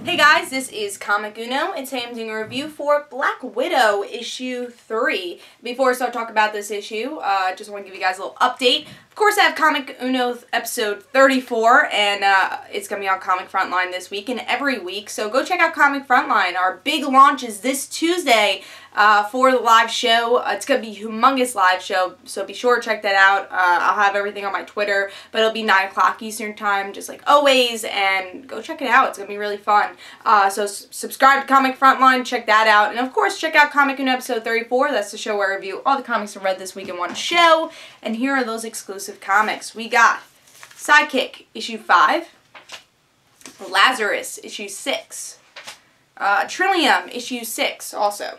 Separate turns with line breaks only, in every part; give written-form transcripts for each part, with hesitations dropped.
Hey guys, this is Comic Uno, and today I'm doing a review for Black Widow issue 3. Before I start talking about this issue, I just want to give you guys a little update. Of course, I have Comic Uno episode 34, and it's going to be on Comic Frontline this week and every week, so go check out Comic Frontline. Our big launch is this Tuesday for the live show. It's going to be a humongous live show, so be sure to check that out. I'll have everything on my Twitter, but it'll be 9 o'clock Eastern Time, just like always, and go check it out. It's going to be really fun. So subscribe to Comic Frontline, check that out, and of course check out Comic Uno episode 34. That's the show where I review all the comics I read this week in one show, and here are those exclusive comics. We got Sidekick issue 5, Lazarus issue 6, Trillium issue 6 also.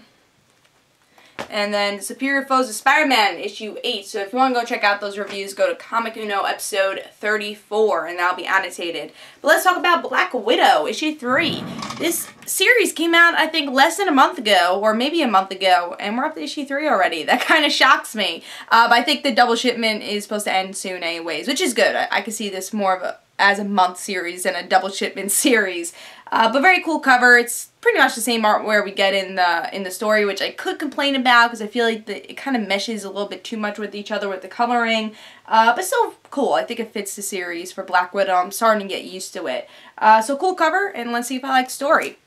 And then Superior Foes of Spider-Man issue 8. So if you want to go check out those reviews, go to Comic Uno episode 34 and that'll be annotated. But let's talk about Black Widow issue 3. This series came out, I think, less than a month ago, or maybe a month ago, and we're up to issue 3 already. That kind of shocks me. But I think the double shipment is supposed to end soon anyways, which is good. I can see this more of as a month series than a double shipment series. But very cool cover. It's pretty much the same art where we get in the story, which I could complain about because I feel like it kind of meshes a little bit too much with each other with the coloring. But still cool. I think it fits the series for Black Widow. I'm starting to get used to it. So cool cover, and let's see if I like story.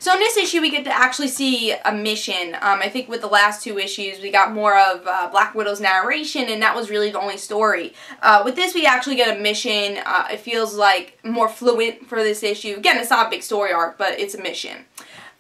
So in this issue, we get to actually see a mission. I think with the last 2 issues, we got more of Black Widow's narration, and that was really the only story. With this, we actually get a mission. It feels like more fluent for this issue. Again, it's not a big story arc, but it's a mission.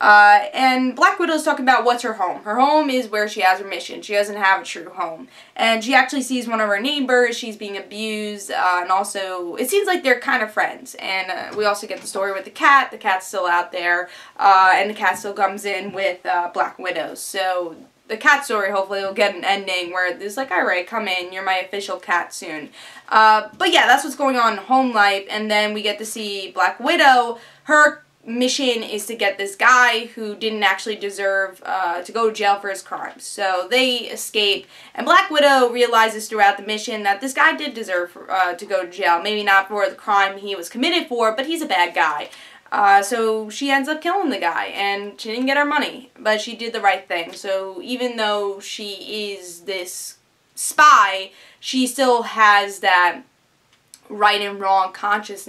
And Black Widow's talking about what's her home. Her home is where she has her mission. She doesn't have a true home. And she actually sees one of her neighbors. She's being abused. And also, it seems like they're kind of friends. And we also get the story with the cat. The cat's still out there. And the cat still comes in with Black Widow. So the cat story hopefully will get an ending where it's like, alright, come in. You're my official cat soon. But yeah, that's what's going on in home life. And then we get to see Black Widow. Her mission is to get this guy who didn't actually deserve to go to jail for his crimes. So they escape, and Black Widow realizes throughout the mission that this guy did deserve to go to jail. Maybe not for the crime he was committed for, but he's a bad guy. So she ends up killing the guy, and she didn't get her money, but she did the right thing. So even though she is this spy, she still has that right and wrong conscious.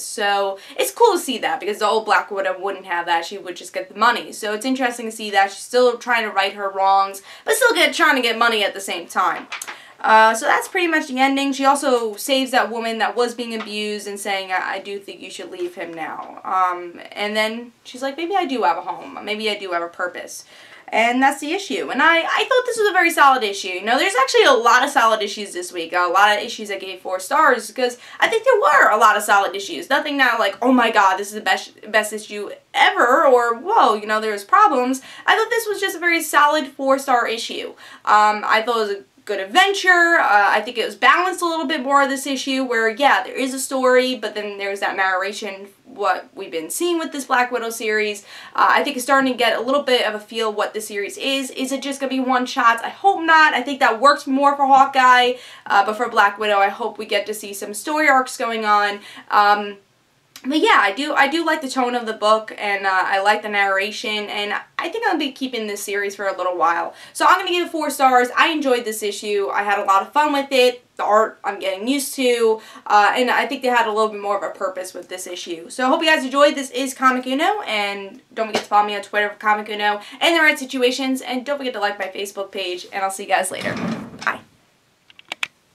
So it's cool to see that, because the old Black Widow wouldn't have that. She would just get the money. So it's interesting to see that she's still trying to right her wrongs, but still trying to get money at the same time. So that's pretty much the ending. She also saves that woman that was being abused and saying, I do think you should leave him now. And then she's like, maybe I do have a home. Maybe I do have a purpose. And that's the issue. And I thought this was a very solid issue. You know, there's actually a lot of solid issues this week. A lot of issues I gave 4 stars because I think there were a lot of solid issues. Nothing now like, oh my god, this is the best issue ever, or whoa, you know, there's problems. I thought this was just a very solid 4-star issue. I thought it was a good adventure. I think it was balanced a little bit more this issue where, yeah, there is a story, but then there's that narration, what we've been seeing with this Black Widow series. I think it's starting to get a little bit of a feel what the series is. Is it just going to be one-shots? I hope not. I think that works more for Hawkeye, but for Black Widow, I hope we get to see some story arcs going on. But yeah, I do like the tone of the book, and I like the narration, and I think I'll be keeping this series for a little while. So I'm going to give it 4 stars. I enjoyed this issue. I had a lot of fun with it. The art I'm getting used to, and I think they had a little bit more of a purpose with this issue. So I hope you guys enjoyed. This is Comic Uno, and don't forget to follow me on Twitter for Comic Uno and the right situations, and don't forget to like my Facebook page, and I'll see you guys later.